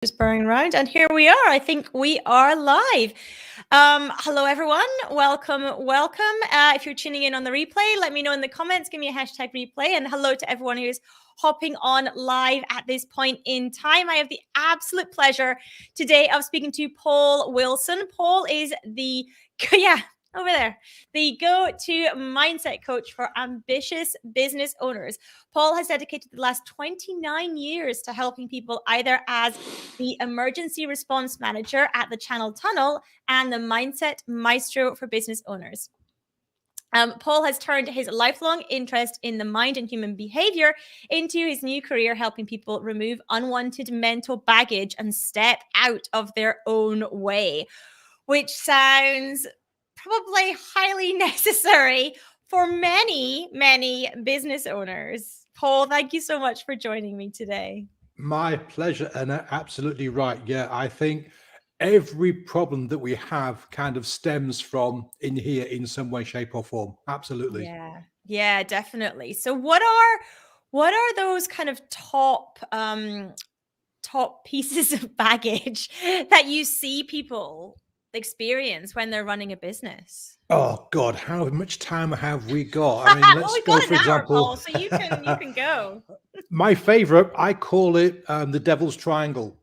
Just burning around, and here we are. I think we are live. Hello, everyone. Welcome. If you're tuning in on the replay, let me know in the comments. Give me a hashtag replay, and hello to everyone who's hopping on live at this point in time. I have the absolute pleasure today of speaking to Paul Wilson. Paul is the over there, the go-to mindset coach for ambitious business owners. Paul has dedicated the last 29 years to helping people either as the emergency response manager at the Channel Tunnel and the Mindset Maestro for business owners. Paul has turned his lifelong interest in the mind and human behavior into his new career, helping people remove unwanted mental baggage and step out of their own way, which sounds probably highly necessary for many business owners. Paul, thank you so much for joining me today. My pleasure, and absolutely right. Yeah, I think every problem that we have kind of stems from in here in some way, shape, or form. Absolutely. Yeah, definitely. So what are those kind of top pieces of baggage that you see people experience when they're running a business? Oh God, how much time have we got? I mean, let's go for example. Paul, so you can go. My favorite, I call it the devil's triangle.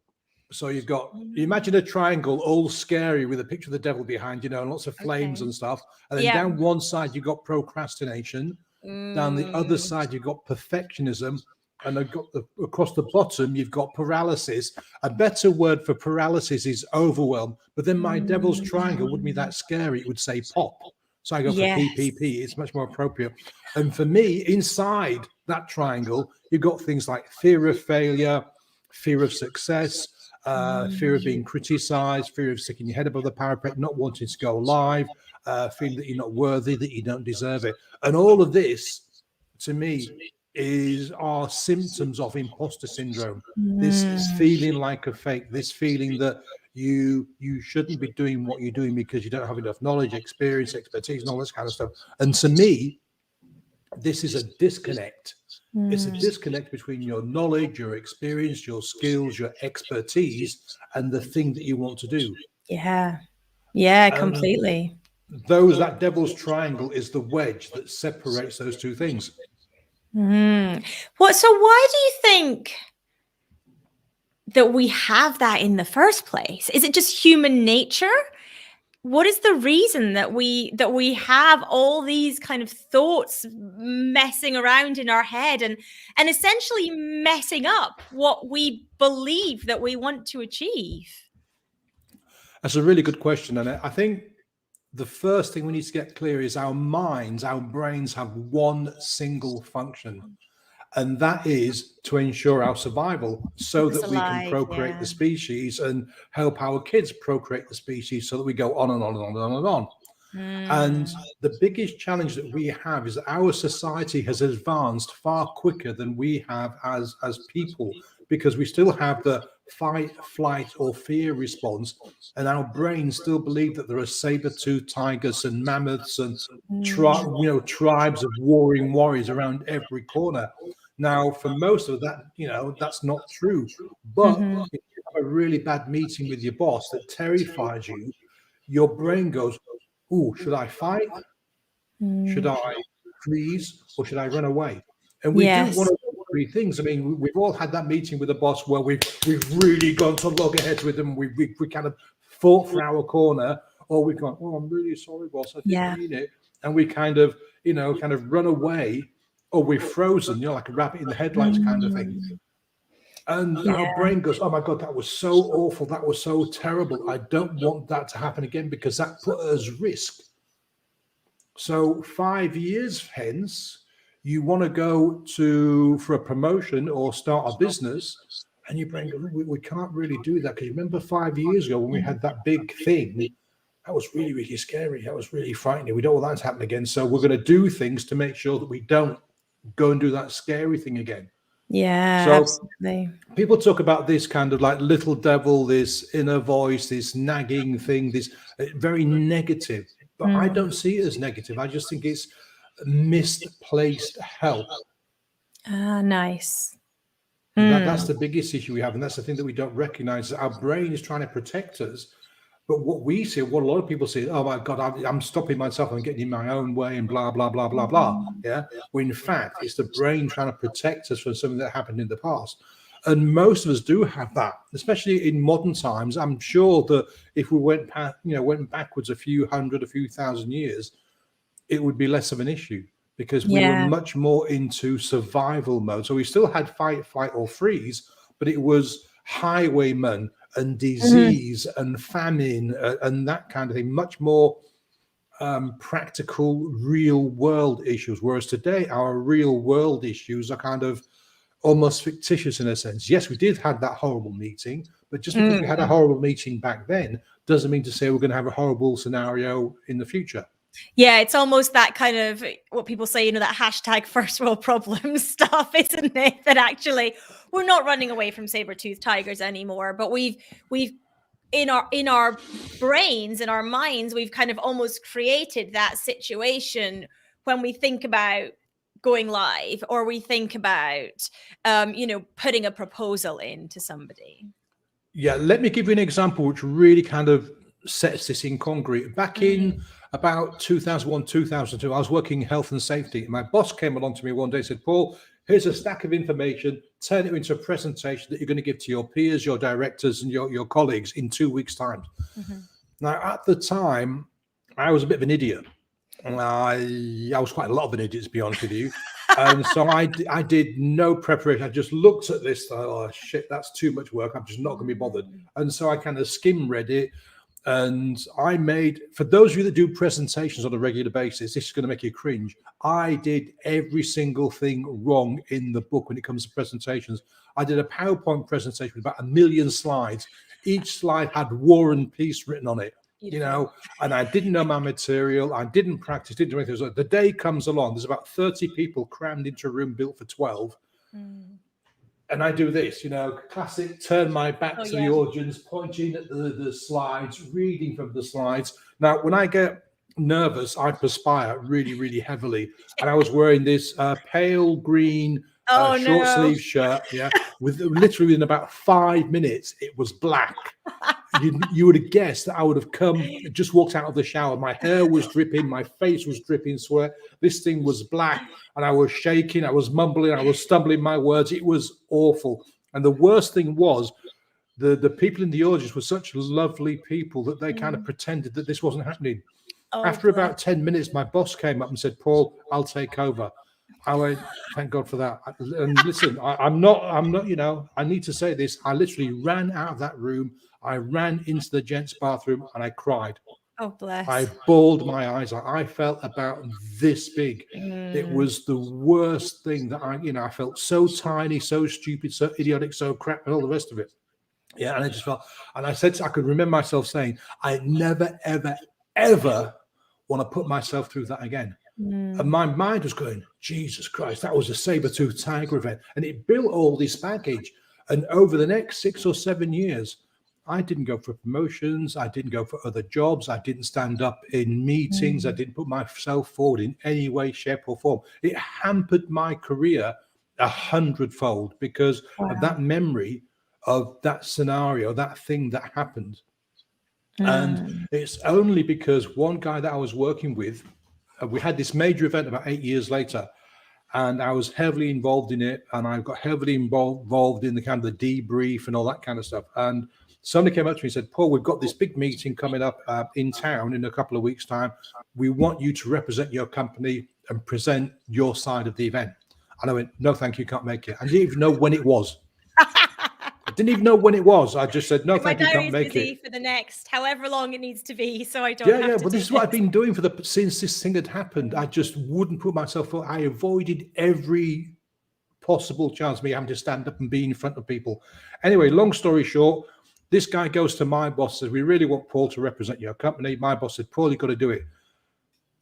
So you've got, you imagine a triangle all scary with a picture of the devil behind, and lots of flames and stuff. And then down one side, you've got procrastination. Down the other side, you've got perfectionism. And across the bottom, you've got paralysis. A better word for paralysis is overwhelm. But then my devil's triangle wouldn't be that scary. It would say pop. So I go for PPP. It's much more appropriate. And for me, inside that triangle, you've got things like fear of failure, fear of success, fear of being criticized, fear of sticking your head above the parapet, not wanting to go live, feeling that you're not worthy, that you don't deserve it. And all of this, to me, are symptoms of imposter syndrome. This is feeling like a fake, this feeling that you shouldn't be doing what you're doing because you don't have enough knowledge, experience, expertise, and all this kind of stuff. And to me, this is a disconnect. It's a disconnect between your knowledge, your experience, your skills, your expertise, and the thing that you want to do. Yeah, completely. That devil's triangle is the wedge that separates those two things. So why do you think that we have that in the first place? Is it just human nature? What is the reason that we have all these kind of thoughts messing around in our head and essentially messing up what we believe that we want to achieve? That's a really good question, and I think the first thing we need to get clear is our brains have one single function, and that is to ensure our survival so that we can procreate the species and help our kids procreate the species so that we go on and on and on and on and on. And the biggest challenge that we have is that our society has advanced far quicker than we have as people, because we still have the fight, flight, or fear response, and our brains still believe that there are saber-toothed tigers and mammoths and tribes of warring warriors around every corner. Now, for most of that, that's not true. But if you have a really bad meeting with your boss that terrifies you, your brain goes, "Ooh, should I fight? Should I freeze, or should I run away?" And we do one of those three things. I mean, we've all had that meeting with a boss where we've really gone to loggerheads with them. We kind of fought for our corner, or we've gone, "Oh, I'm really sorry, boss, I didn't mean it," and we kind of run away, or we're frozen, like a rabbit in the headlights kind of thing. And our brain goes, "Oh my God, that was so awful. That was so terrible. I don't want that to happen again because that put us at risk." So 5 years hence, you want to go for a promotion or start a business, and your brain goes, we can't really do that, because you remember 5 years ago when we had that big thing, that was really, really scary. That was really frightening. We don't want that to happen again. So we're going to do things to make sure that we don't go and do that scary thing again. Yeah, absolutely. People talk about this kind of like little devil, this inner voice, this nagging thing, this very negative. But I don't see it as negative. I just think it's misplaced help. Nice. That's the biggest issue we have. And that's the thing that we don't recognize. Our brain is trying to protect us. But what we see, what a lot of people see, oh my God, I'm stopping myself. I'm getting in my own way and blah, blah, blah, blah, blah. Yeah. When in fact, it's the brain trying to protect us from something that happened in the past. And most of us do have that, especially in modern times. I'm sure that if we went backwards a few hundred, a few thousand years, it would be less of an issue because we were much more into survival mode. So we still had fight, flight, or freeze, but it was highwaymen and disease and famine and that kind of thing, much more practical, real world issues. Whereas today, our real world issues are kind of almost fictitious in a sense. Yes, we did have that horrible meeting, but just because we had a horrible meeting back then doesn't mean to say we're going to have a horrible scenario in the future. Yeah, it's almost that kind of what people say, that hashtag first world problems stuff, isn't it? That actually we're not running away from saber-toothed tigers anymore, but we've in our brains, in our minds, we've kind of almost created that situation when we think about going live or we think about putting a proposal in to somebody. Yeah, let me give you an example which really kind of sets this in concrete. Back in about 2001, 2002, I was working in health and safety. And my boss came along to me one day and said, Paul, here's a stack of information, turn it into a presentation that you're going to give to your peers, your directors, and your colleagues in 2 weeks' time. Now, at the time, I was a bit of an idiot. I was quite a lot of an idiot, to be honest with you. And so I did no preparation. I just looked at this, thought, oh shit, that's too much work. I'm just not going to be bothered. And so I kind of skim read it. And I made, for those of you that do presentations on a regular basis, this is going to make you cringe. I did every single thing wrong in the book when it comes to presentations. I did a PowerPoint presentation with about 1 million slides. Each slide had War and Peace written on it, and I didn't know my material. I didn't practice, didn't do anything. So the day comes along, there's about 30 people crammed into a room built for 12. And I do this, classic, turn my back to the audience, pointing at the slides, reading from the slides. Now, when I get nervous, I perspire really, really heavily. And I was wearing this pale green short sleeve shirt, with literally in about 5 minutes, it was black. You would have guessed that I would have just walked out of the shower. My hair was dripping, my face was dripping sweat. This thing was black, and I was shaking, I was mumbling, I was stumbling my words. It was awful. And the worst thing was the people in the audience were such lovely people that they kind of pretended that this wasn't happening. After about 10 minutes, my boss came up and said, Paul, I'll take over. I went, thank God for that. And listen, I'm not, I need to say this. I literally ran out of that room. I ran into the gents' bathroom and I cried. Oh, bless. I bawled my eyes out. I felt about this big. It was the worst thing that I felt so tiny, so stupid, so idiotic, so crap, and all the rest of it. Yeah, and I just felt, and I could remember myself saying, I never, ever, ever want to put myself through that again. And my mind was going, Jesus Christ, that was a saber-toothed tiger event. And it built all this baggage. And over the next 6 or 7 years, I didn't go for promotions. I didn't go for other jobs. I didn't stand up in meetings. I didn't put myself forward in any way, shape, or form. It hampered my career 100-fold because of that memory of that scenario, that thing that happened. And it's only because one guy that I was working with, we had this major event about 8 years later, and I was heavily involved in it, and I got heavily involved in the kind of the debrief and all that kind of stuff. And somebody came up to me and said, Paul, we've got this big meeting coming up in town in a couple of weeks' time. We want you to represent your company and present your side of the event. And I went, no, thank you, can't make it. I didn't even know when it was. I just said, no, thank you, can't make it. For the next however long it needs to be, so I don't have to well, this is what I've been doing since this thing had happened. I just wouldn't put myself forward. I avoided every possible chance of me having to stand up and be in front of people. Anyway, long story short, this guy goes to my boss, says, we really want Paul to represent your company. My boss said, Paul, you've got to do it.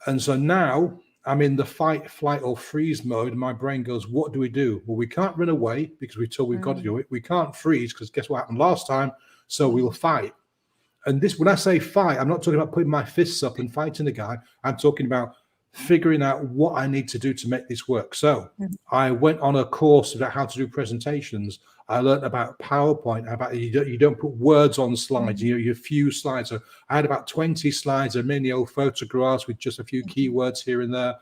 And so now I'm in the fight, flight, or freeze mode. My brain goes, what do we do? Well, we can't run away because we're told we've got to do it. We can't freeze because guess what happened last time? So we'll fight. And this, when I say fight, I'm not talking about putting my fists up and fighting the guy. I'm talking about figuring out what I need to do to make this work. So I went on a course about how to do presentations. I learned about PowerPoint, about you don't put words on slides, you few slides. So I had about 20 slides of many old photographs with just a few keywords here and there.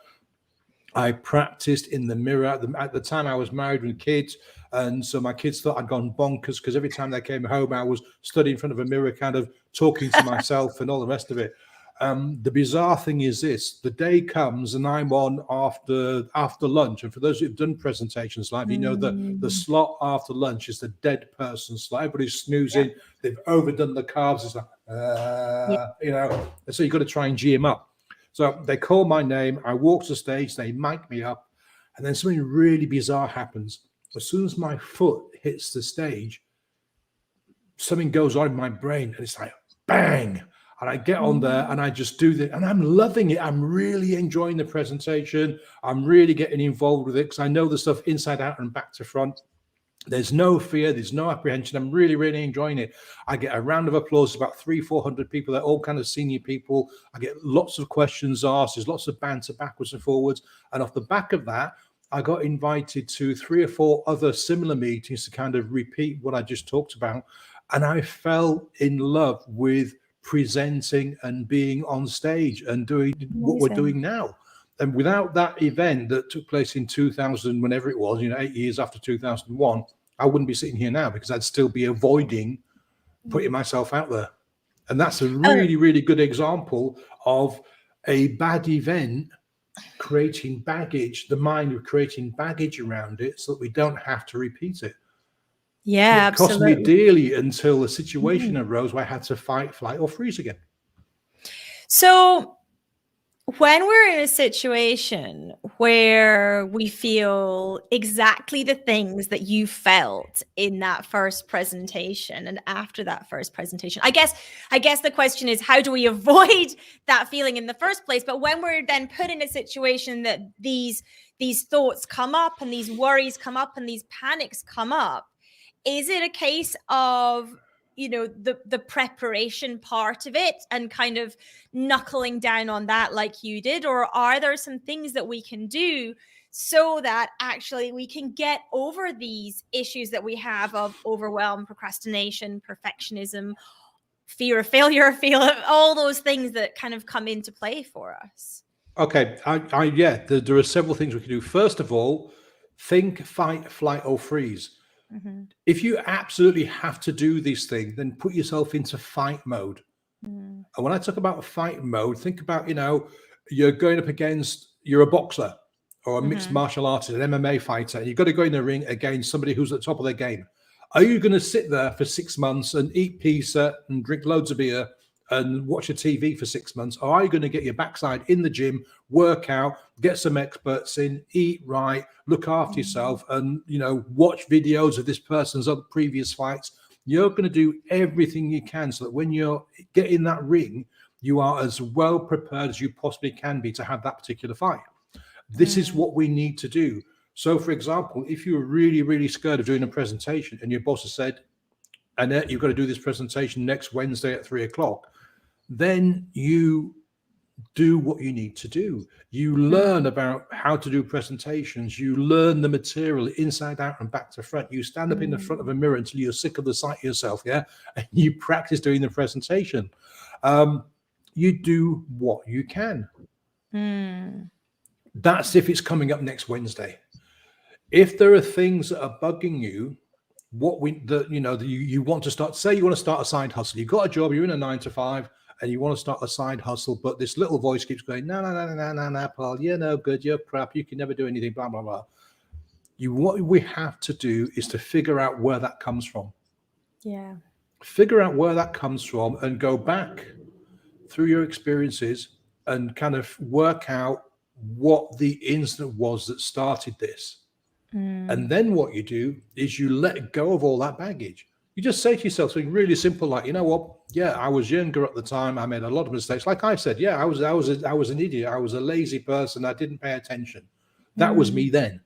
I practiced in the mirror. At the time I was married with kids, and so my kids thought I'd gone bonkers because every time they came home, I was stood in front of a mirror, kind of talking to myself and all the rest of it. The bizarre thing is this: the day comes and I'm on after lunch. And for those who've done presentations live, you know that the slot after lunch is the dead person slot. Everybody's snoozing. Yeah. They've overdone the carbs. It's like, you know, and so you've got to try and G them up. So they call my name. I walk to the stage. They mic me up. And then something really bizarre happens. As soon as my foot hits the stage, something goes on in my brain. And it's like, bang. And I get on there and I just do this. And I'm loving it. I'm really enjoying the presentation. I'm really getting involved with it because I know the stuff inside out and back to front. There's no fear. There's no apprehension. I'm really, really enjoying it. I get a round of applause, about 300-400 people. They're all kind of senior people. I get lots of questions asked. There's lots of banter backwards and forwards. And off the back of that, I got invited to 3 or 4 other similar meetings to kind of repeat what I just talked about. And I fell in love with presenting and being on stage and doing what we're doing now. And without that event that took place in 2000, whenever it was, 8 years after 2001, I wouldn't be sitting here now because I'd still be avoiding putting myself out there. And that's a really, really good example of a bad event creating baggage, the mind of creating baggage around it so that we don't have to repeat it. Yeah, it cost me dearly until a situation arose where I had to fight, flight, or freeze again. So when we're in a situation where we feel exactly the things that you felt in that first presentation and after that first presentation, I guess the question is, how do we avoid that feeling in the first place? But when we're then put in a situation that these thoughts come up and these worries come up and these panics come up, is it a case of the preparation part of it and kind of knuckling down on that like you did? Or are there some things that we can do so that actually we can get over these issues that we have of overwhelm, procrastination, perfectionism, fear of failure, all those things that kind of come into play for us? Okay. There are several things we can do. First of all, think, fight, flight, or freeze. If you absolutely have to do this thing, then put yourself into fight mode. And when I talk about fight mode, think about, you're going up against, you're a boxer or a mixed martial artist, an MMA fighter, and you've got to go in the ring against somebody who's at the top of their game. Are you going to sit there for 6 months and eat pizza and drink loads of beer and watch a TV for 6 months? Or are you going to get your backside in the gym, work out, get some experts in, eat right, look after yourself, and watch videos of this person's other previous fights? You're going to do everything you can so that when you get in that ring, you are as well prepared as you possibly can be to have that particular fight. This is what we need to do. So, for example, if you're really, really scared of doing a presentation and your boss has said, Annette, you've got to do this presentation next Wednesday at 3:00, then you do what you need to do. You learn about how to do presentations. You learn the material inside out and back to front. You stand up in the front of a mirror until you're sick of the sight of yourself, and you practice doing the presentation. You do what you can. That's if it's coming up next Wednesday. If there are things that are bugging you, you want to start, say you want to start a side hustle. You've got a job, you're in a 9 to 5, and you want to start a side hustle, but this little voice keeps going, no, Paul, you're no good, you're crap, you can never do anything, blah, blah, blah. What we have to do is to figure out where that comes from. Yeah. Figure out where that comes from and go back through your experiences and kind of work out what the incident was that started this. And then what you do is you let go of all that baggage. You just say to yourself something really simple, like, you know what? Yeah, I was younger at the time. I made a lot of mistakes. Like I said, yeah, I was an idiot. I was a lazy person. I didn't pay attention. That was me then.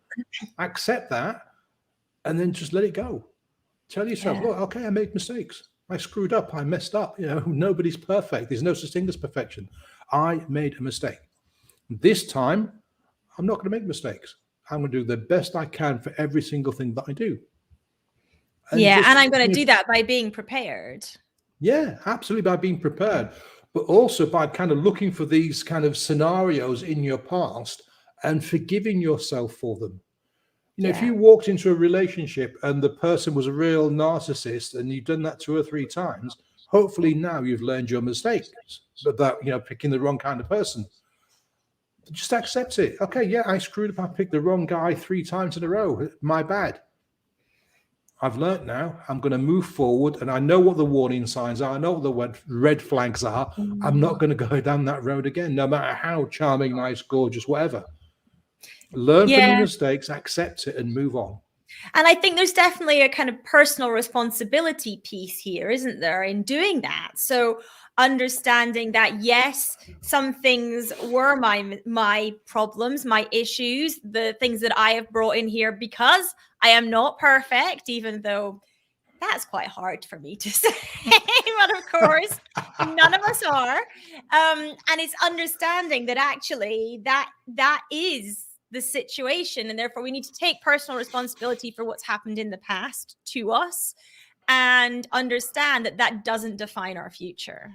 Accept that, and then just let it go. Tell yourself, look, okay, I made mistakes. I screwed up. I messed up. Nobody's perfect. There's no such thing as perfection. I made a mistake. This time, I'm not going to make mistakes. I'm going to do the best I can for every single thing that I do. And and I'm going to do that by being prepared. Yeah, absolutely, by being prepared, but also by kind of looking for these kind of scenarios in your past and forgiving yourself for them. If you walked into a relationship and the person was a real narcissist and you've done that 2 or 3 times, hopefully now you've learned your mistakes about, picking the wrong kind of person. Just accept it. Okay, yeah, I screwed up. I picked the wrong guy 3 times in a row. My bad. I've learned now. I'm going to move forward, and I know what the warning signs are. I know what the red flags are. I'm not going to go down that road again, no matter how charming, nice, gorgeous, whatever. Learn from your mistakes, accept it, and move on. And I think there's definitely a kind of personal responsibility piece here, isn't there, in doing that? So understanding that, yes, some things were my problems, my issues, the things that I have brought in here, because I am not perfect, even though that's quite hard for me to say. But of course, none of us are. And it's understanding that actually that is the situation, and therefore we need to take personal responsibility for what's happened in the past to us and understand that that doesn't define our future.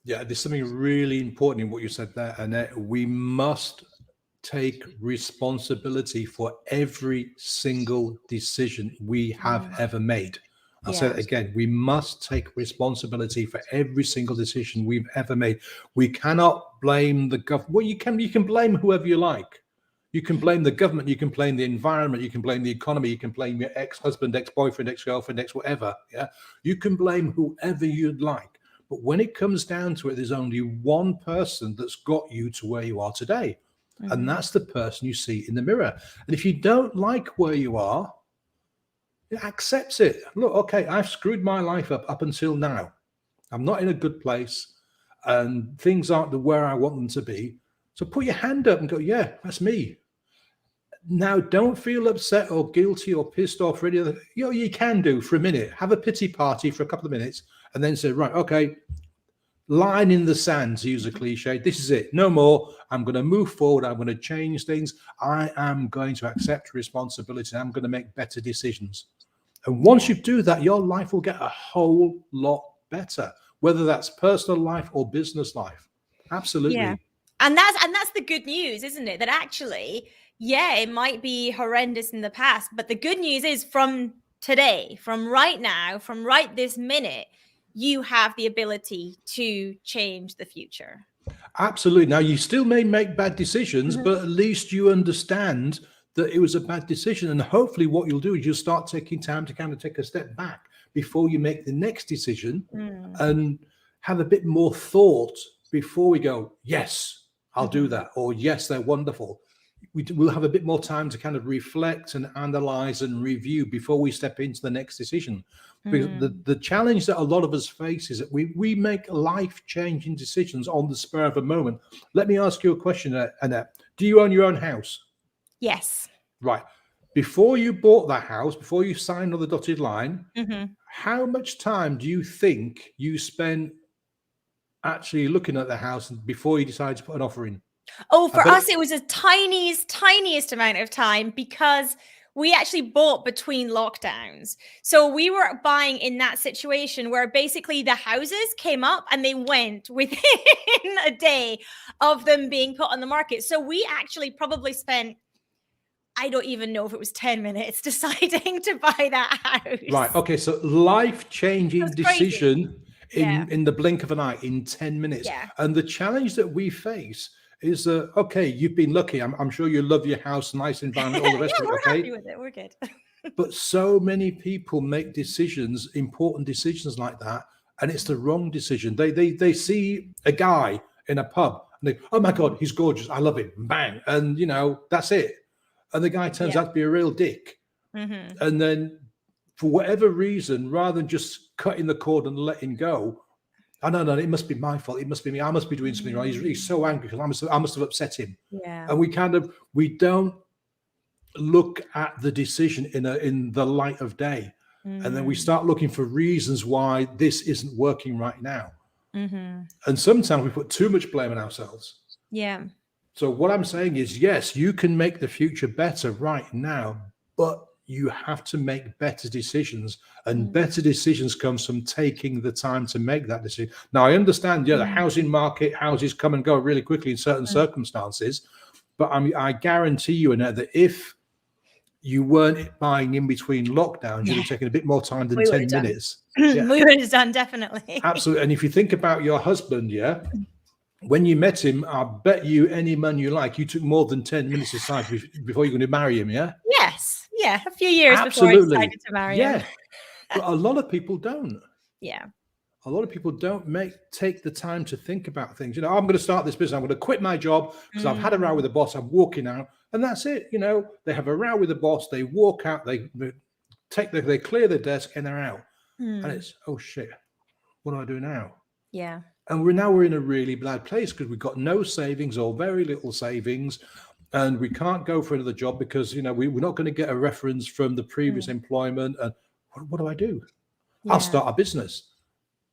Yeah, there's something really important in what you said there, Annette. We must take responsibility for every single decision we have ever made. I'll say that again. We must take responsibility for every single decision we've ever made. We cannot blame the government. Well, you can blame whoever you like. You can blame the government. You can blame the environment. You can blame the economy. You can blame your ex-husband, ex-boyfriend, ex-girlfriend, ex-whatever. Yeah, you can blame whoever you'd like. But when it comes down to it, there's only one person that's got you to where you are today. And that's the person you see in the mirror. And if you don't like where you are, accept it. Look, okay, I've screwed my life up until now. I'm not in a good place and things aren't where I want them to be. So put your hand up and go, yeah, that's me. Now, don't feel upset or guilty or pissed off or any other. You can do for a minute. Have a pity party for a couple of minutes and then say, right, okay, line in the sand, to use a cliche. This is it. No more. I'm going to move forward. I'm going to change things. I am going to accept responsibility. I'm going to make better decisions. And once you do that, your life will get a whole lot better, whether that's personal life or business life. Absolutely. Yeah. And that's the good news, isn't it? That actually, it might be horrendous in the past, but the good news is from today, from right now, from right this minute, you have the ability to change the future. Absolutely. Now, you still may make bad decisions, but at least you understand that it was a bad decision. And hopefully what you'll do is you'll start taking time to kind of take a step back before you make the next decision and have a bit more thought before we go, yes, I'll do that. Or yes, they're wonderful. We'll have a bit more time to kind of reflect and analyze and review before we step into the next decision. Because the challenge that a lot of us face is that we make life-changing decisions on the spur of a moment. Let me ask you a question, Annette. Do you own your own house? Yes. Right. Before you bought that house, before you signed on the dotted line, how much time do you think you spent actually looking at the house before you decided to put an offer in? Oh, for us, it was the tiniest amount of time because we actually bought between lockdowns. So we were buying in that situation where basically the houses came up and they went within a day of them being put on the market. So we actually probably spent, I don't even know if it was 10 minutes deciding to buy that house. Right. Okay. So life-changing decision in the blink of an eye, in 10 minutes. Yeah. And the challenge that we face is that, okay, you've been lucky. I'm sure you love your house, nice environment, all the rest of it. We're Okay. happy with it. We're good. But so many people make decisions, important decisions like that, and it's the wrong decision. They see a guy in a pub and they, oh my God, he's gorgeous. I love him. Bang. And that's it. And the guy turns out to be a real dick. And then for whatever reason, rather than just cutting the cord and letting go, oh, no, it must be my fault. It must be me. I must be doing something wrong. He's so angry because I must have upset him. Yeah. And we don't look at the decision in the light of day. And then we start looking for reasons why this isn't working right now. And sometimes we put too much blame on ourselves. Yeah. So what I'm saying is, yes, you can make the future better right now, but you have to make better decisions, and better decisions comes from taking the time to make that decision. Now, I understand, the housing market, houses come and go really quickly in certain circumstances, but I guarantee you, Annette, that if you weren't buying in between lockdowns, you'd have taken a bit more time than 10 minutes. Yeah. We would have done, definitely. Absolutely. And if you think about your husband, when you met him, I bet you any man you like, you took more than 10 minutes aside before you're going to marry him, yeah? Yes. Yeah. A few years Absolutely. before I decided to marry him. But a lot of people don't. Yeah. A lot of people don't take the time to think about things. I'm going to start this business. I'm going to quit my job because I've had a row with the boss. I'm walking out, and that's it. They have a row with the boss. They walk out. They clear the desk, and they're out. And it's, oh shit, what do I do now? Yeah. And we're in a really bad place because we've got no savings or very little savings, and we can't go for another job because we're not going to get a reference from the previous employment. And what do I do? Yeah. I'll start a business.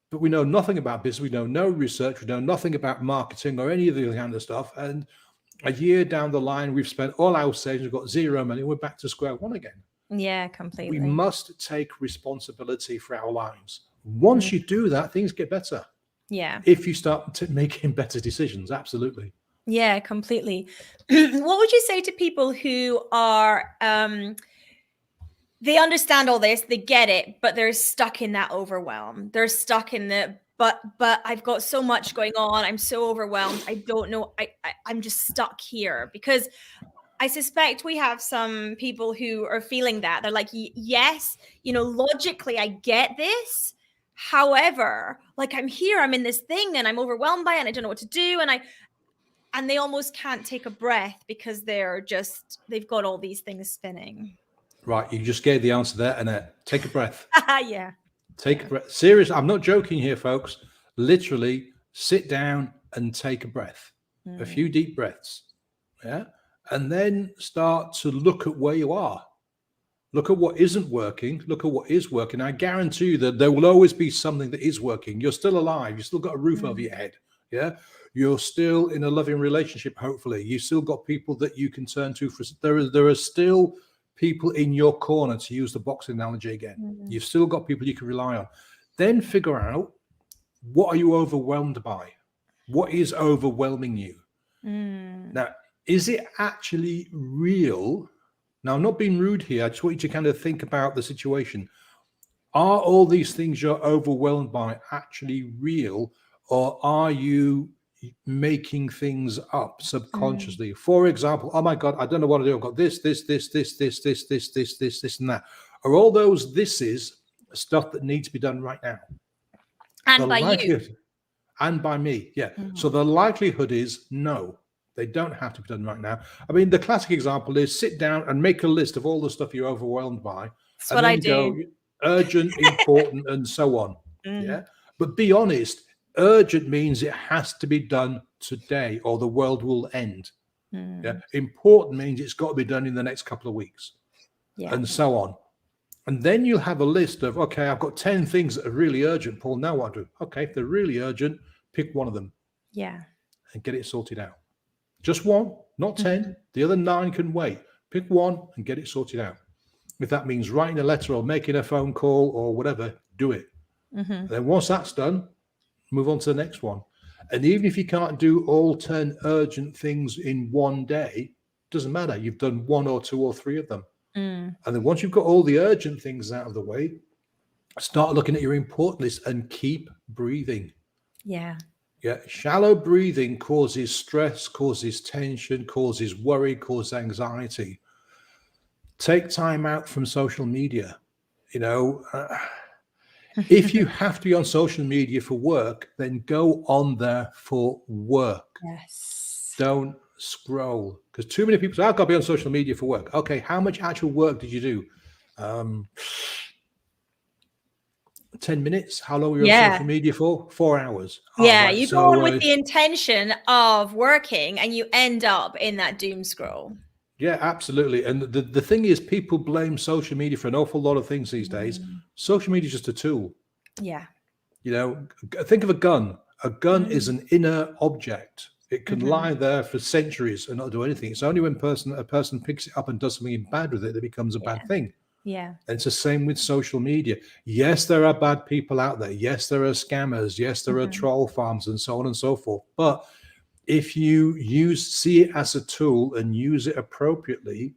But we know nothing about business. We know no research. We know nothing about marketing or any of the kind of stuff. And a year down the line, we've spent all our savings. We've got zero money. We're back to square one again. Yeah, completely. We must take responsibility for our lives. Once you do that, things get better. Yeah. If you start making better decisions, absolutely. Yeah, completely. What would you say to people who are... they understand all this, they get it, but they're stuck in that overwhelm. They're stuck in the, but I've got so much going on. I'm so overwhelmed. I don't know. I'm just stuck here, because I suspect we have some people who are feeling that. They're like, yes, logically I get this. However, like, I'm here, I'm in this thing and I'm overwhelmed by it and I don't know what to do. And they almost can't take a breath because they've got all these things spinning. Right, you just gave the answer there, Annette. Take a breath. Yeah. Take a breath. Seriously, I'm not joking here, folks. Literally, sit down and take a breath. A few deep breaths. Yeah. And then start to look at where you are. Look at what isn't working. Look at what is working. I guarantee you that there will always be something that is working. You're still alive. You've still got a roof over your head. Yeah. You're still in a loving relationship, hopefully. You've still got people that you can turn to. There are still people in your corner, to use the boxing analogy again. You've still got people you can rely on. Then figure out, what are you overwhelmed by? What is overwhelming you? Now, is it actually real? Now, I'm not being rude here. I just want you to kind of think about the situation. Are all these things you're overwhelmed by actually real, or are you making things up subconsciously? For example, oh my God, I don't know what to do. I've got this, and that. Are all those thises stuff that needs to be done right now? And by you. And by me, yeah. So the likelihood is no, they don't have to be done right now. I mean, the classic example is sit down and make a list of all the stuff you're overwhelmed by. That's what I do. Go, urgent, important, and so on. Yeah. But be honest. Urgent means it has to be done today or the world will end. Yeah. Important means it's got to be done in the next couple of weeks, and so on. And then you'll have a list of, okay, I've got 10 things that are really urgent. Paul, now what do I do? Okay, if they're really urgent, pick one of them. Yeah. And get it sorted out. Just one, not 10. The other 9 can wait. Pick one and get it sorted out. If that means writing a letter or making a phone call or whatever, do it. And then once that's done, move on to the next one. And even if you can't do all 10 urgent things in one day, doesn't matter. You've done 1 or 2 or 3 of them. And then once you've got all the urgent things out of the way, start looking at your important list and keep breathing. Yeah. Shallow breathing causes stress, causes tension, causes worry, causes anxiety. Take time out from social media. If you have to be on social media for work, then go on there for work. Yes. Don't scroll, because too many people say, I've got to be on social media for work. Okay, how much actual work did you do? 10 minutes. How long were you on social media for? 4 hours. Right. You go on with the intention of working and you end up in that doom scroll. Yeah, absolutely. And the thing is, people blame social media for an awful lot of things these days. Social media is just a tool. Yeah. Think of a gun. A gun is an inert object. It can lie there for centuries and not do anything. It's only when a person picks it up and does something bad with it that it becomes a bad thing. Yeah. And it's the same with social media. Yes, there are bad people out there. Yes, there are scammers. Yes, there are troll farms and so on and so forth. But if you see it as a tool and use it appropriately,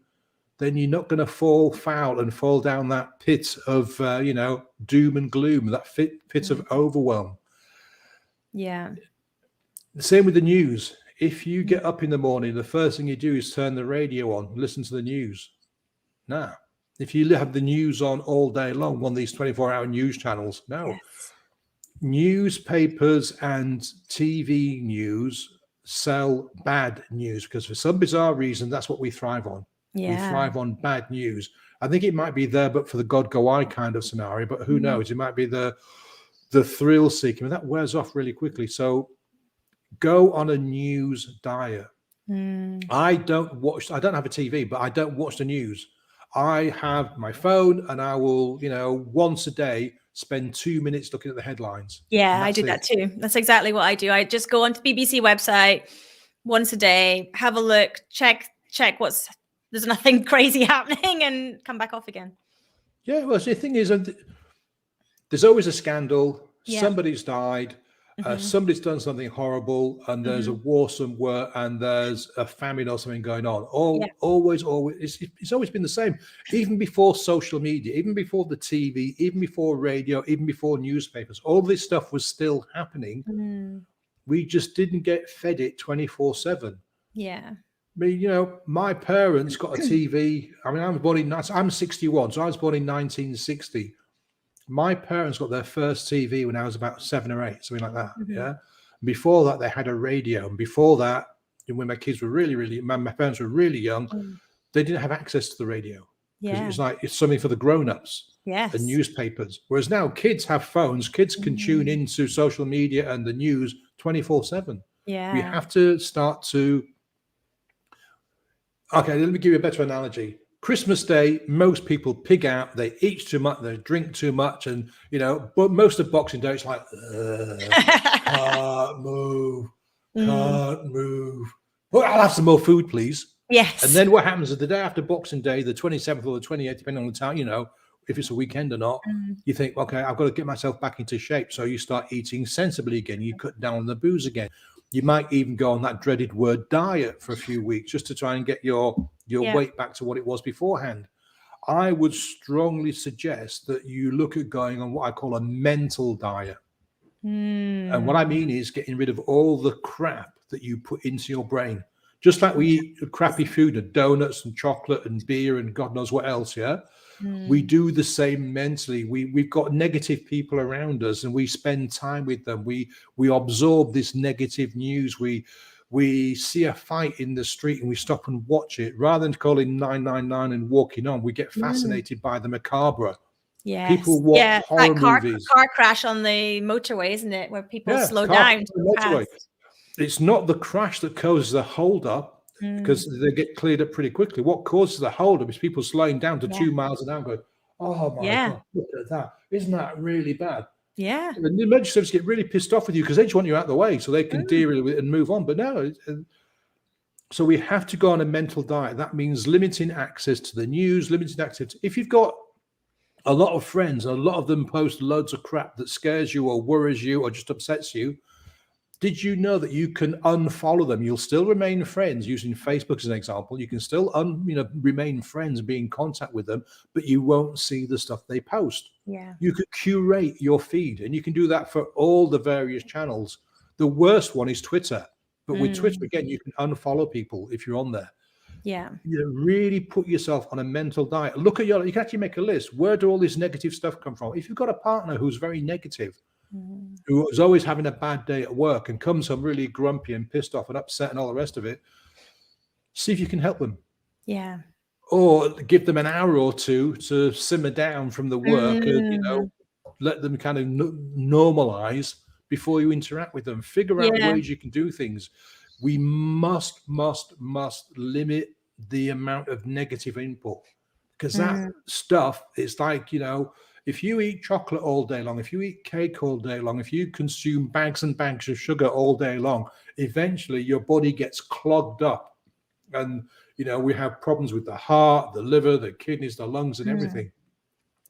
then you're not going to fall foul and fall down that pit of, doom and gloom, that pit of overwhelm. Yeah. The same with the news. If you get up in the morning, the first thing you do is turn the radio on, listen to the news. No. If you have the news on all day long, one of these 24-hour news channels, no. Yes. Newspapers and TV news sell bad news because for some bizarre reason, that's what we thrive on. Yeah. We thrive on bad news. I think it might be there, but for the God go I kind of scenario, but who knows? It might be the thrill seeking. That wears off really quickly. So go on a news diet. I don't have a TV, but I don't watch the news. I have my phone and I will, once a day spend 2 minutes looking at the headlines. Yeah, I do that too. That's exactly what I do. I just go onto BBC website once a day, have a look, check there's nothing crazy happening and come back off again. Yeah, well, the thing is, there's always a scandal. Yeah. Somebody's died. Somebody's done something horrible, and there's a war somewhere, and there's a famine or something going on. Always, it's always been the same. Even before social media, even before the TV, even before radio, even before newspapers, all this stuff was still happening. We just didn't get fed it 24/7. Yeah. I mean, my parents got a TV. I mean, I'm 61, so I was born in 1960. My parents got their first TV when I was about 7 or 8, something like that. Yeah. Before that, they had a radio. And before that, when my kids were my parents were really young, they didn't have access to the radio. Because it was like, it's something for the grown-ups. Yes. And newspapers. Whereas now kids have phones. Kids can tune into social media and the news 24/7. Yeah. We have to start to... Okay, let me give you a better analogy. Christmas Day, most people pig out, they eat too much, they drink too much, and but most of Boxing Day it's like can't move. Well, I'll have some more food, please. Yes. And then what happens is the day after Boxing Day, the 27th or the 28th, depending on the time, if it's a weekend or not, you think, okay, I've got to get myself back into shape. So you start eating sensibly again. You cut down on the booze again. You might even go on that dreaded word diet for a few weeks just to try and get your weight back to what it was beforehand. I would strongly suggest that you look at going on what I call a mental diet. And what I mean is getting rid of all the crap that you put into your brain. Just like we eat crappy food and donuts and chocolate and beer and God knows what else, yeah? We do the same mentally. We've got negative people around us and we spend time with them. We absorb this negative news. We see a fight in the street and we stop and watch it. Rather than calling 999 and walking on, we get fascinated by the macabre. Yeah, people watch horror movies. Car crash on the motorway, isn't it? Where people slow down. It's not the crash that causes the hold up because they get cleared up pretty quickly. What causes the hold up is people slowing down to 2 miles an hour going, oh my God, look at that. Isn't that really bad? Yeah. And the emergency service get really pissed off with you because they just want you out of the way so they can deal with it and move on. But no, so we have to go on a mental diet. That means limiting access to the news, limiting access. If you've got a lot of friends, and a lot of them post loads of crap that scares you or worries you or just upsets you, did you know that you can unfollow them? You'll still remain friends, using Facebook as an example. You can still remain friends, be in contact with them, but you won't see the stuff they post. Yeah. You could curate your feed, and you can do that for all the various channels. The worst one is Twitter. But with Twitter, again, you can unfollow people if you're on there. Yeah. Really put yourself on a mental diet. Look at you can actually make a list. Where do all this negative stuff come from? If you've got a partner who's very negative, who is always having a bad day at work and comes home really grumpy and pissed off and upset and all the rest of it, see if you can help them. Yeah. Or give them an hour or two to simmer down from the work and, let them kind of normalize before you interact with them. Figure out ways you can do things. We must limit the amount of negative input because that stuff is like, If you eat chocolate all day long, if you eat cake all day long, if you consume bags and bags of sugar all day long, eventually your body gets clogged up. And, we have problems with the heart, the liver, the kidneys, the lungs, and everything.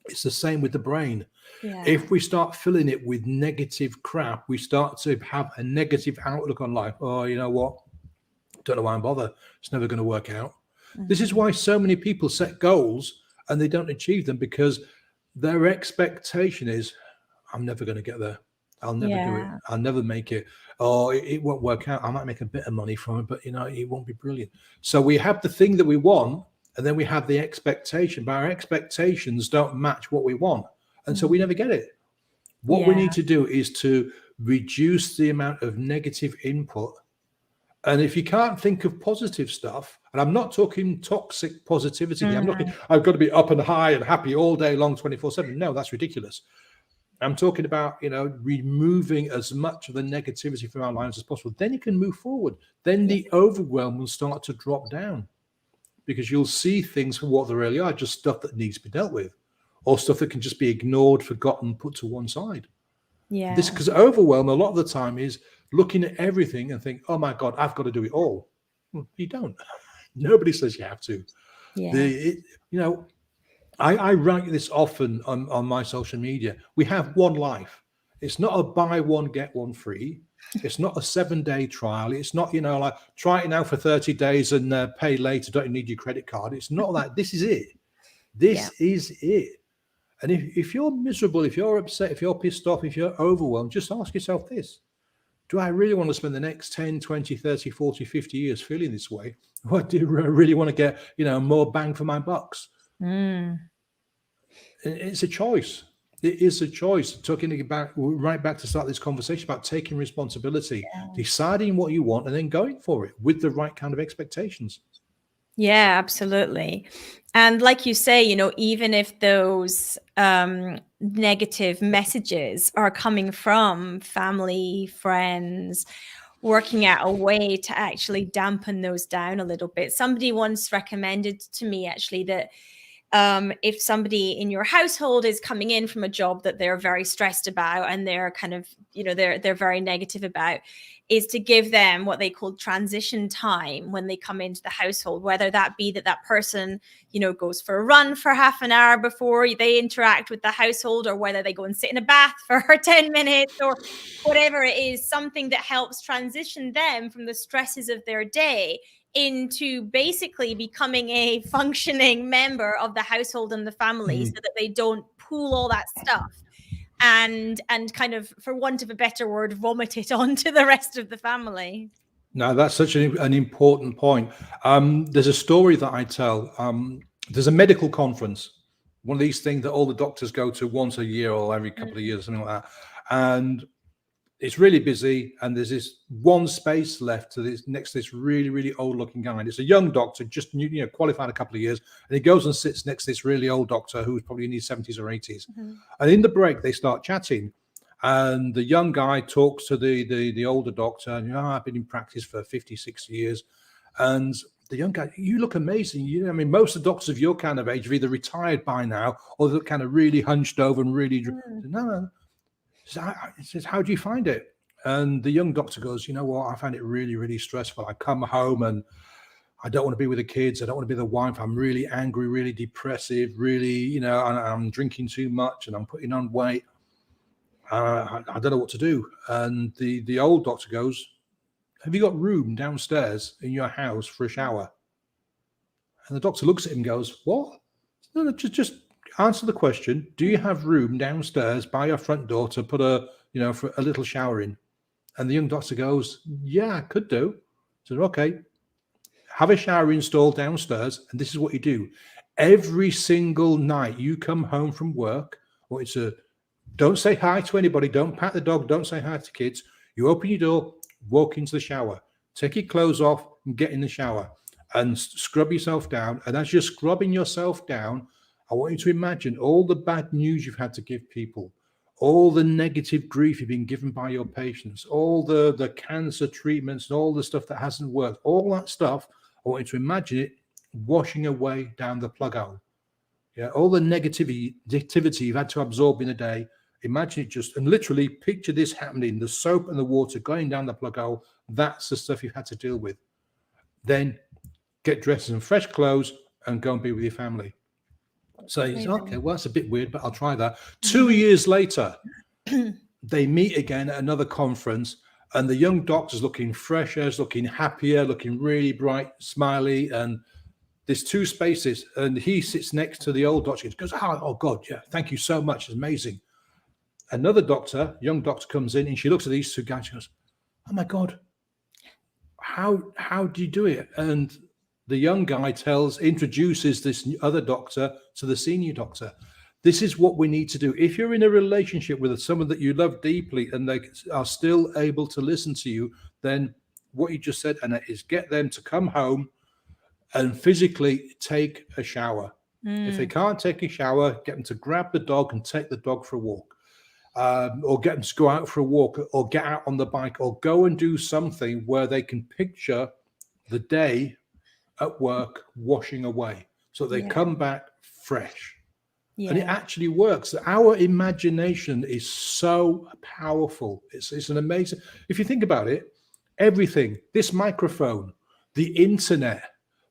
It's the same with the brain. Yeah. If we start filling it with negative crap, we start to have a negative outlook on life. Oh, you know what? Don't know why I'm bothered. It's never going to work out. This is why so many people set goals and they don't achieve them, because their expectation is, I'm never going to get there. I'll never do it. I'll never make it. Or it won't work out. I might make a bit of money from it, but it won't be brilliant. So we have the thing that we want, and then we have the expectation, but our expectations don't match what we want. And so we never get it. What we need to do is to reduce the amount of negative input. And if you can't think of positive stuff, and I'm not talking toxic positivity, I'm not, I've got to be up and high and happy all day long, 24/7. No, that's ridiculous. I'm talking about, removing as much of the negativity from our lives as possible. Then you can move forward. Then the overwhelm will start to drop down, because you'll see things for what they really are, just stuff that needs to be dealt with, or stuff that can just be ignored, forgotten, put to one side. Yeah. This, because overwhelm a lot of the time is looking at everything and think, oh my God, I've got to do it all. Well, you don't. Nobody says you have to. Yeah. I write this often on my social media. We have one life. It's not a buy one, get one free. It's not a 7-day trial. It's not, like try it now for 30 days and pay later. Don't need your credit card. It's not that. This is it. This is it. And if you're miserable, if you're upset, if you're pissed off, if you're overwhelmed, just ask yourself this. Do I really want to spend the next 10, 20, 30, 40, 50 years feeling this way? Or do I really want to get, more bang for my bucks? It's a choice. It is a choice. Talking about right back to start this conversation about taking responsibility, deciding what you want, and then going for it with the right kind of expectations. Yeah, absolutely. And like you say, even if those negative messages are coming from family, friends, working out a way to actually dampen those down a little bit. Somebody once recommended to me actually that if somebody in your household is coming in from a job that they're very stressed about and they're kind of, they're very negative about, is to give them what they call transition time when they come into the household, whether that be that person, goes for a run for half an hour before they interact with the household, or whether they go and sit in a bath for 10 minutes or whatever it is, something that helps transition them from the stresses of their day into basically becoming a functioning member of the household and the family, so that they don't pool all that stuff and kind of, for want of a better word, vomit it onto the rest of the family. No, that's such an important point. There's a story that I tell. There's a medical conference, one of these things that all the doctors go to once a year or every couple of years, something like that. And it's really busy, and there's this one space left to this next to this really, really old looking guy. And it's a young doctor, just qualified a couple of years, and he goes and sits next to this really old doctor who's probably in his 70s or 80s. And in the break, they start chatting, and the young guy talks to the older doctor, and I've been in practice for 50, 60 years, and the young guy, you look amazing. Most of the doctors of your kind of age have either retired by now, or they're kind of really hunched over and really no. He says, how do you find it? And the young doctor goes, I find it really, really stressful. I come home and I don't want to be with the kids. I don't want to be the wife. I'm really angry, really depressive, really, and I'm drinking too much and I'm putting on weight. I don't know what to do. And the old doctor goes, have you got room downstairs in your house for a shower? And the doctor looks at him and goes, what? No, just answer the question. Do you have room downstairs by your front door to put for a little shower in? And the young doctor goes, yeah, I could do. So, okay, have a shower installed downstairs. And this is what you do. Every single night you come home from work, don't say hi to anybody. Don't pat the dog. Don't say hi to kids. You open your door, walk into the shower, take your clothes off and get in the shower and scrub yourself down. And as you're scrubbing yourself down, I want you to imagine all the bad news you've had to give people, all the negative grief you've been given by your patients, all the cancer treatments and all the stuff that hasn't worked, all that stuff. I want you to imagine it washing away down the plug hole. Yeah, all the negativity you've had to absorb in a day. Imagine it just, and literally picture this happening, the soap and the water going down the plug hole. That's the stuff you've had to deal with. Then get dressed in fresh clothes and go and be with your family. So you say, okay, well, that's a bit weird, but I'll try that. 2 years later, they meet again at another conference, and the young doctor's looking fresher, looking happier, looking really bright, smiley, and there's 2 spaces, and he sits next to the old doctor. He goes, oh God, yeah, thank you so much. It's amazing. Another doctor, young doctor, comes in, and she looks at these 2 guys. She goes, oh my God, how do you do it? And the young guy introduces this other doctor to the senior doctor. This is what we need to do. If you're in a relationship with someone that you love deeply and they are still able to listen to you, then what you just said, Annette, is get them to come home and physically take a shower. If they can't take a shower, get them to grab the dog and take the dog for a walk, or get them to go out for a walk, or get out on the bike, or go and do something where they can picture the day at work washing away, so they come back fresh. And it actually works. Our imagination is so powerful. It's an amazing, if you think about it, everything, this microphone, the internet,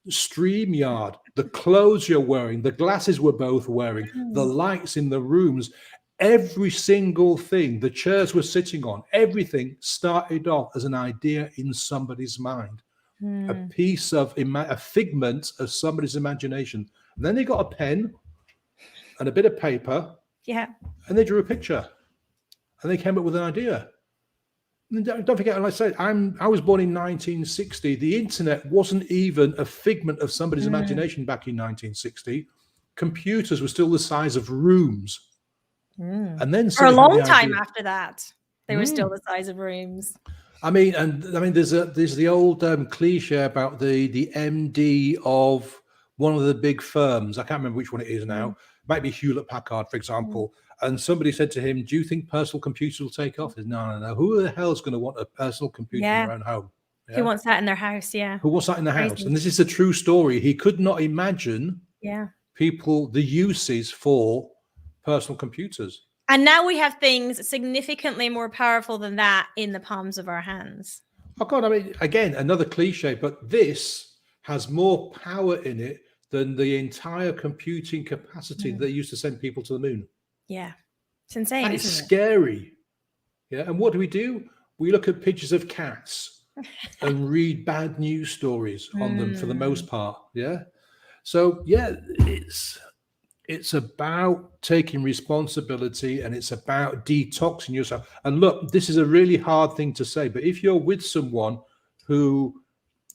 StreamYard, the clothes you're wearing, the glasses we're both wearing, the lights in the rooms, every single thing, the chairs we're sitting on, everything started off as an idea in somebody's mind, a piece of a figment of somebody's imagination. And then they got a pen and a bit of paper, and they drew a picture, and they came up with an idea. And don't forget, like I said, I was born in 1960. The internet wasn't even a figment of somebody's imagination back in 1960. Computers were still the size of rooms. And then for a long time after that, they were still the size of rooms. I mean, there's the old cliche about the MD of one of the big firms. I can't remember which one it is now. It might be Hewlett Packard, for example. And somebody said to him, "Do you think personal computers will take off?" He said, No. Who the hell is going to want a personal computer in their own home? Who wants that in their house? Who wants that in their house? And this is a true story. He could not imagine people, the uses for personal computers. And now we have things significantly more powerful than that in the palms of our hands. Oh God, I mean, again, another cliche, but this has more power in it than the entire computing capacity they used to send people to the moon. Yeah, it's insane. That is scary. Yeah, and what do? We look at pictures of cats and read bad news stories on them for the most part. Yeah, so yeah, it's about taking responsibility, and it's about detoxing yourself. And look, this is a really hard thing to say, but if you're with someone who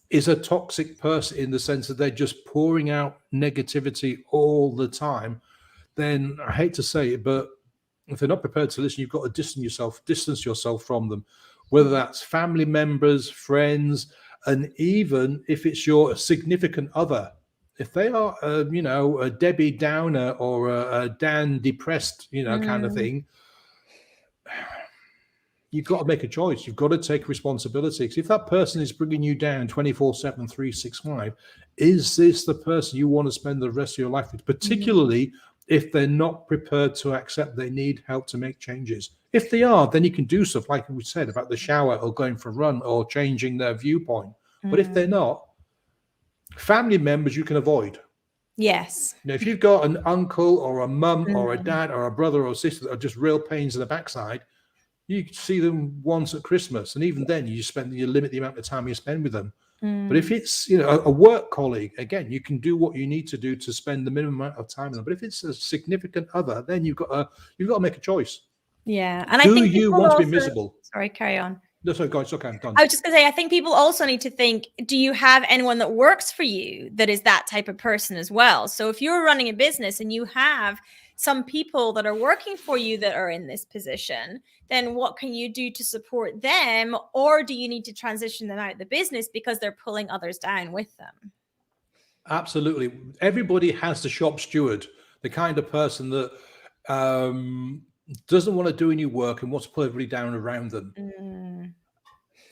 is a toxic person in the sense that they're just pouring out negativity all the time, then I hate to say it, but if they're not prepared to listen, you've got to distance yourself from them, whether that's family members, friends, and even if it's your significant other. If they are, a Debbie Downer or a Dan depressed, kind of thing, you've got to make a choice. You've got to take responsibility. Because if that person is bringing you down 24/7, 365, is this the person you want to spend the rest of your life with? Particularly if they're not prepared to accept they need help to make changes. If they are, then you can do stuff like we said about the shower or going for a run or changing their viewpoint. But if they're not, family members you can avoid. Yes. Now, if you've got an uncle or a mum or a dad or a brother or sister that are just real pains in the backside, you see them once at Christmas, and even then you limit the amount of time you spend with them. But if it's a work colleague, again, you can do what you need to do to spend the minimum amount of time with them. But if it's a significant other, then you've got to make a choice. Yeah, and do you want to be miserable? Sorry, carry on. No, sorry, guys. Okay, I'm done. I was just going to say, I think people also need to think, do you have anyone that works for you that is that type of person as well? So if you're running a business and you have some people that are working for you that are in this position, then what can you do to support them? Or do you need to transition them out of the business because they're pulling others down with them? Absolutely. Everybody has the shop steward, the kind of person that doesn't want to do any work and wants to pull everybody down around them.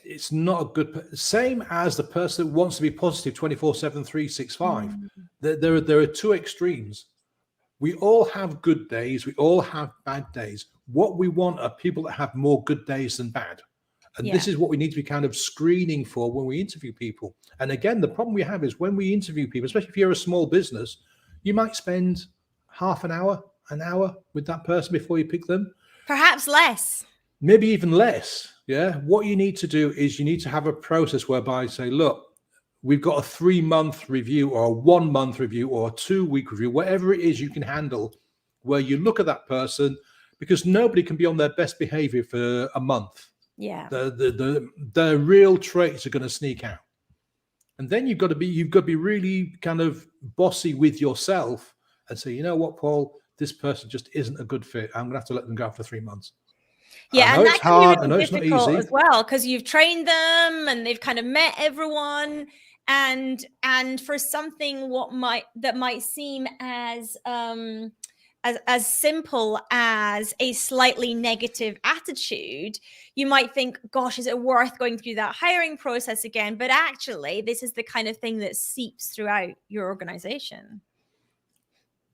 It's not a good, same as the person that wants to be positive 24/7, 365. There are 2 extremes. We all have good days. We all have bad days. What we want are people that have more good days than bad. And this is what we need to be kind of screening for when we interview people. And again, the problem we have is when we interview people, especially if you're a small business, you might spend half an hour with that person before you pick them. Perhaps less. Maybe even less. Yeah. What you need to do is you need to have a process whereby you say, look, we've got a 3-month review or a 1-month review or a 2-week review, whatever it is you can handle, where you look at that person, because nobody can be on their best behavior for a month. Yeah. The real traits are going to sneak out. And then you've got to be really kind of bossy with yourself and say, you know what, Paul, this person just isn't a good fit. I'm going to have to let them go after 3 months. Yeah, and that can be really difficult as well, because you've trained them and they've kind of met everyone, and for something that might seem as simple as a slightly negative attitude, you might think, gosh, is it worth going through that hiring process again? But actually, this is the kind of thing that seeps throughout your organization.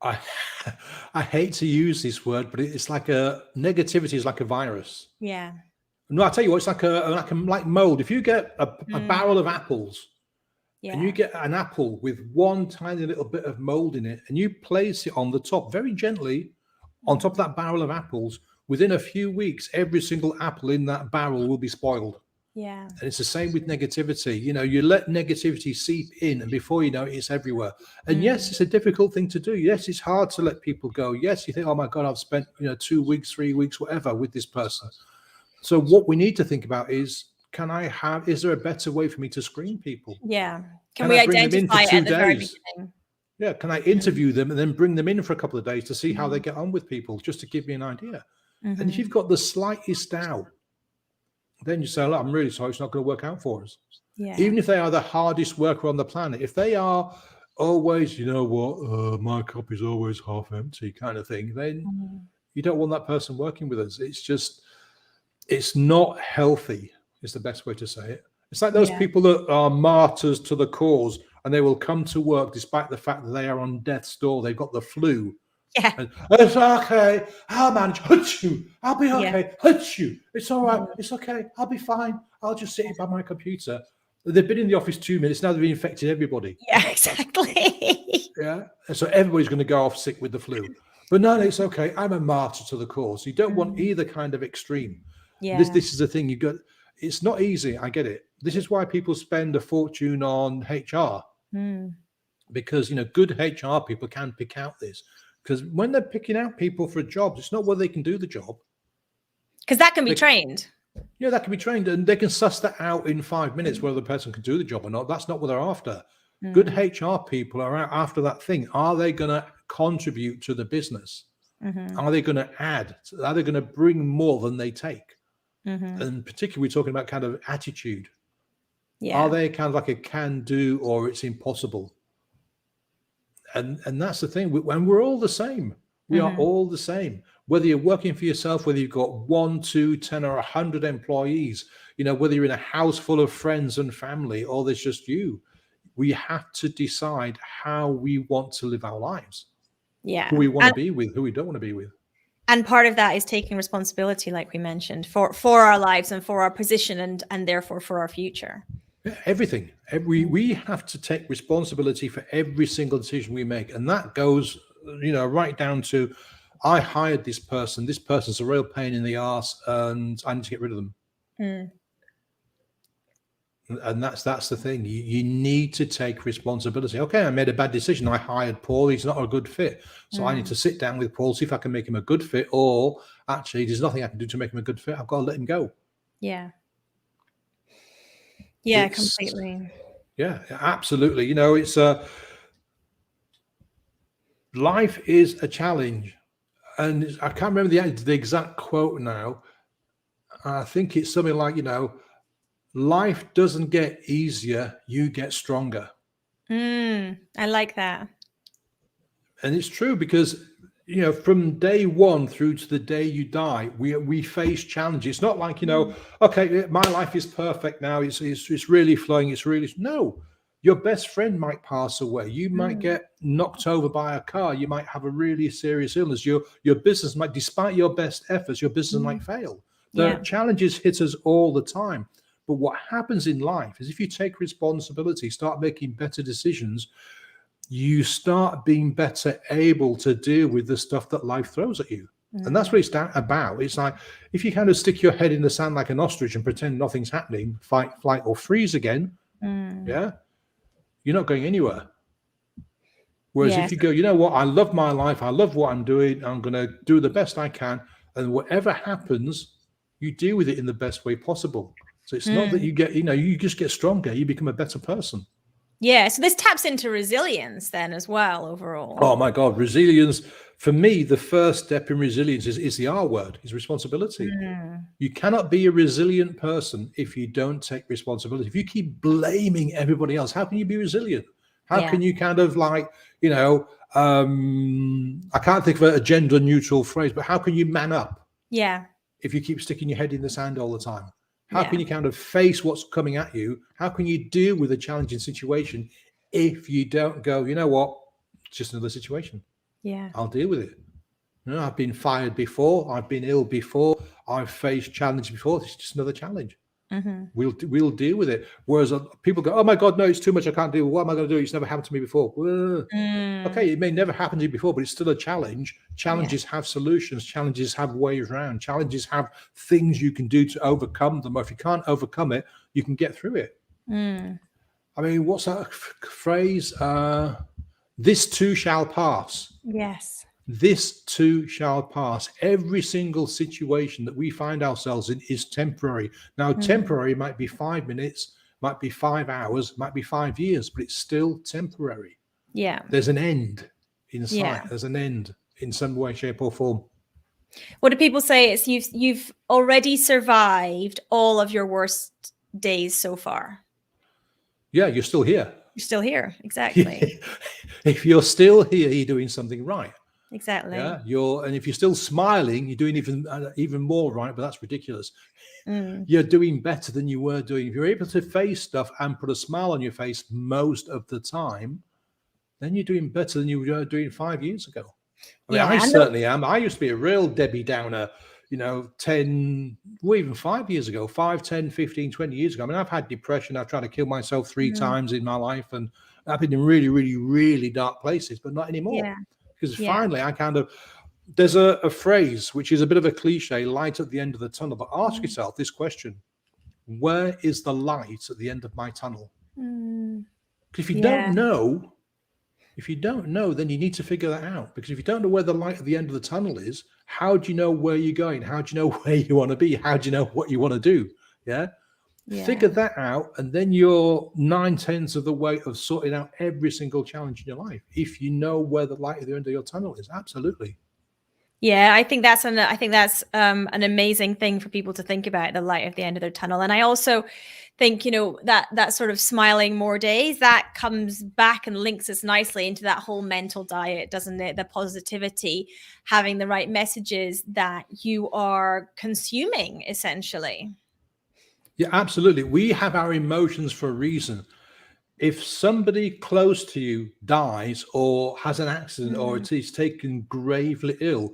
I hate to use this word, but it's like negativity is like a virus. Yeah. No, I'll tell you what, it's like mold. If you get a barrel of apples, and you get an apple with one tiny little bit of mold in it, and you place it on the top very gently on top of that barrel of apples, within a few weeks, every single apple in that barrel will be spoiled. Yeah. And it's the same with negativity. You know, you let negativity seep in, and before you know it, it's everywhere. And yes, it's a difficult thing to do. Yes, it's hard to let people go. Yes, you think, oh my God, I've spent 2 weeks, 3 weeks, whatever with this person. So what we need to think about is, is there a better way for me to screen people? Yeah. Can we identify it at the very beginning? Yeah. Can I interview them and then bring them in for a couple of days to see how they get on with people, just to give me an idea? And if you've got the slightest doubt, then you say, look, I'm really sorry, it's not going to work out for us. Yeah. Even if they are the hardest worker on the planet, if they are always, my cup is always half empty kind of thing, then you don't want that person working with us. It's not healthy, is the best way to say it. It's like those people that are martyrs to the cause, and they will come to work despite the fact that they are on death's door. They've got the flu. Yeah. And, it's okay. I'll manage. I'll be okay. It's all right. It's okay. I'll be fine. I'll just sit by my computer. They've been in the office 2 minutes. Now they've infected everybody. Yeah, exactly. Yeah. And so everybody's going to go off sick with the flu. But no, it's okay. I'm a martyr to the cause. You don't want either kind of extreme. Yeah. This is the thing. It's not easy. I get it. This is why people spend a fortune on HR. Because, good HR people can pick out this. Because when they're picking out people for jobs, it's not whether they can do the job. Because that can be trained. Yeah, that can be trained, and they can suss that out in 5 minutes whether the person can do the job or not. That's not what they're after. Good HR people are out after that thing. Are they going to contribute to the business? Are they going to add? Are they going to bring more than they take? And particularly, we're talking about kind of attitude. Yeah. Are they kind of like a can do, or it's impossible? And that's the thing. When we're all the same, we are all the same. Whether you're working for yourself, whether you've got 1, 2, 10, or 100 employees, whether you're in a house full of friends and family, or there's just you, we have to decide how we want to live our lives. Yeah. Who we want to be with, who we don't want to be with. And part of that is taking responsibility, like we mentioned, for our lives and for our position and therefore for our future. Yeah, everything. We have to take responsibility for every single decision we make. And that goes, right down to, I hired this person. This person's a real pain in the arse, and I need to get rid of them. And that's the thing. You need to take responsibility. Okay, I made a bad decision. I hired Paul. He's not a good fit. So I need to sit down with Paul, see if I can make him a good fit, or actually there's nothing I can do to make him a good fit. I've got to let him go. Yeah. Yeah, completely. Yeah, absolutely. It's life is a challenge. And I can't remember the exact quote now. I think it's something like, life doesn't get easier, you get stronger. I like that. And it's true because, from day one through to the day you die, we face challenges. It's not like, okay, my life is perfect now. It's really flowing. No, Your best friend might pass away. You might get knocked over by a car. You might have a really serious illness. Your business might, despite your best efforts, your business might fail. The challenges hit us all the time. But what happens in life is if you take responsibility, start making better decisions, you start being better able to deal with the stuff that life throws at you. And that's what it's about. It's like, if you kind of stick your head in the sand like an ostrich and pretend nothing's happening, fight, flight, or freeze again, you're not going anywhere. Whereas if you go, you know what, I love my life, I love what I'm doing, I'm going to do the best I can, and whatever happens, you deal with it in the best way possible. So it's not that you get, you just get stronger, you become a better person. Yeah, so this taps into resilience then as well overall. Oh my God, resilience. For me, the first step in resilience is the R word, is responsibility. You cannot be a resilient person if you don't take responsibility. If you keep blaming everybody else, how can you be resilient? How can you kind of like, I can't think of a gender neutral phrase, but how can you man up? Yeah. If you keep sticking your head in the sand all the time? How can you kind of face what's coming at you? How can you deal with a challenging situation if you don't go, you know what, it's just another situation. Yeah. I'll deal with it. I've been fired before. I've been ill before. I've faced challenge before. It's just another challenge. We'll deal with it. Whereas people go, oh my God, no, it's too much. I can't do it. What am I going to do? It's never happened to me before. Okay, it may never happen to you before, but it's still a challenge. Challenges have solutions. Challenges have ways around. Challenges have things you can do to overcome them. Or if you can't overcome it, you can get through it. I mean, what's that phrase? This too shall pass. Yes. This too shall pass. Every single situation that we find ourselves in is temporary. Now, temporary might be 5 minutes, might be 5 hours, might be 5 years, but it's still temporary. Yeah. There's an end in sight. There's an end in some way, shape, or form. What do people say? It's you've already survived all of your worst days so far. Yeah, you're still here. You're still here. Exactly. If you're still here, you're doing something right. Exactly. Yeah, and if you're still smiling, you're doing even more right, but that's ridiculous. You're doing better than you were doing. If you're able to face stuff and put a smile on your face most of the time, then you're doing better than you were doing 5 years ago. I mean, I certainly am. I used to be a real Debbie Downer, 10, well, even 5 years ago, 5, 10, 15, 20 years ago. I mean, I've had depression. I've tried to kill myself 3 times in my life, and I've been in really, really, really dark places, but not anymore. Yeah. Because finally, there's a phrase, which is a bit of a cliche, light at the end of the tunnel, but ask yourself this question: where is the light at the end of my tunnel? Because if you don't know, then you need to figure that out. Because if you don't know where the light at the end of the tunnel is, how do you know where you're going? How do you know where you want to be? How do you know what you want to do? Figure that out, and then you're 9/10 of the way of sorting out every single challenge in your life. If you know where the light at the end of your tunnel is, absolutely. Yeah, I think that's an amazing thing for people to think about, the light at the end of their tunnel. And I also think, that sort of smiling more days, that comes back and links us nicely into that whole mental diet, doesn't it? The positivity, having the right messages that you are consuming, essentially. Yeah, absolutely. We have our emotions for a reason. If somebody close to you dies or has an accident or is taken gravely ill,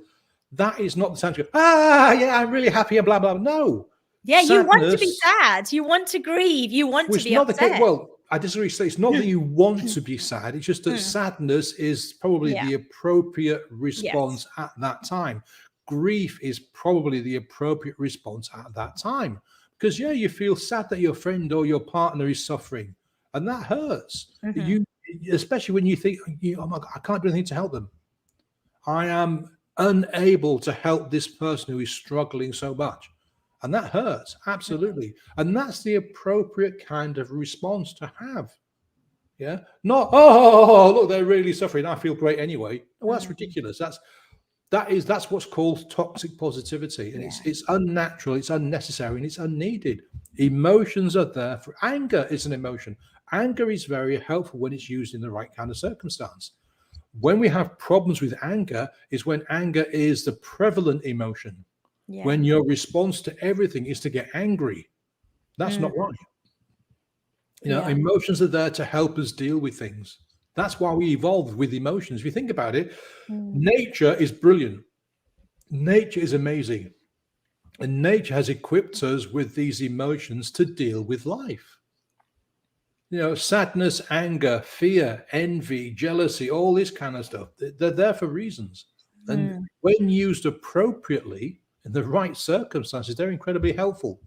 that is not the time to go, I'm really happy and blah, blah, blah. No. Yeah, sadness, you want to be sad. You want to grieve. You want to be upset. Well, I disagree. It's not that you want to be sad. It's just that sadness is probably the appropriate response at that time. Grief is probably the appropriate response at that time. Because, you feel sad that your friend or your partner is suffering. And that hurts. You, especially when you think, oh my God, I can't do anything to help them. I am unable to help this person who is struggling so much. And that hurts, absolutely. And that's the appropriate kind of response to have. Yeah. Not, oh, look, they're really suffering. I feel great anyway. Well, that's ridiculous. That's what's called toxic positivity. And it's unnatural, it's unnecessary, and it's unneeded. Emotions are there for anger is an emotion. Anger is very helpful when it's used in the right kind of circumstance. When we have problems with anger is when anger is the prevalent emotion. When your response to everything is to get angry. That's not right. Yeah. Emotions are there to help us deal with things. That's why we evolved with emotions. If you think about it, nature is brilliant. Nature is amazing. And nature has equipped us with these emotions to deal with life. Sadness, anger, fear, envy, jealousy, all this kind of stuff. They're there for reasons. And when used appropriately in the right circumstances, they're incredibly helpful.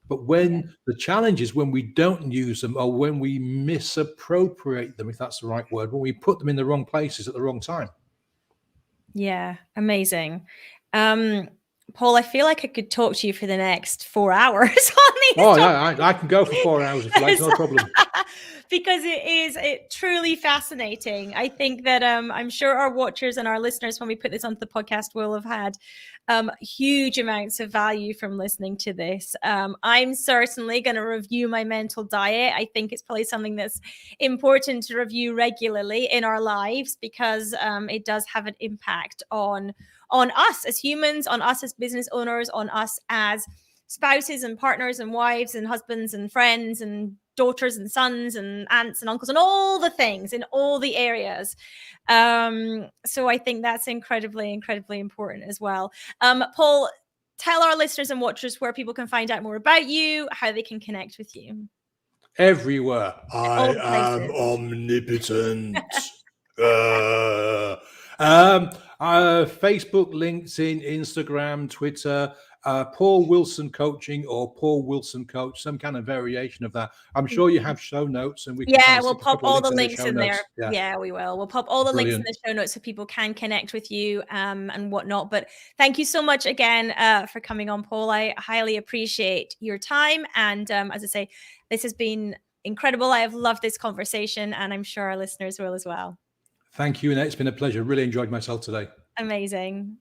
But when the challenge is when we don't use them, or when we misappropriate them, if that's the right word, when we put them in the wrong places at the wrong time. Yeah, amazing. Paul, I feel like I could talk to you for the next 4 hours on these. Oh, yeah, I can go for 4 hours if you like, no problem. Because it truly fascinating. I think that I'm sure our watchers and our listeners, when we put this onto the podcast, will have had huge amounts of value from listening to this. I'm certainly going to review my mental diet. I think it's probably something that's important to review regularly in our lives, because it does have an impact on us as humans, on us as business owners, on us as spouses and partners and wives and husbands and friends and daughters and sons and aunts and uncles and all the things in all the areas. So I think that's incredibly, incredibly important as well. Paul, tell our listeners and watchers where people can find out more about you, how they can connect with you. Everywhere. I am omnipotent. Facebook, LinkedIn, Instagram, Twitter, Paul Wilson Coaching or Paul Wilson Coach, some kind of variation of that. I'm sure you have show notes, and we can we'll pop all the links in there. Yeah, we will. We'll pop all the links in the show notes so people can connect with you and whatnot. But thank you so much again for coming on, Paul. I highly appreciate your time. And as I say, this has been incredible. I have loved this conversation, and I'm sure our listeners will as well. Thank you, Annette. It's been a pleasure. Really enjoyed myself today. Amazing.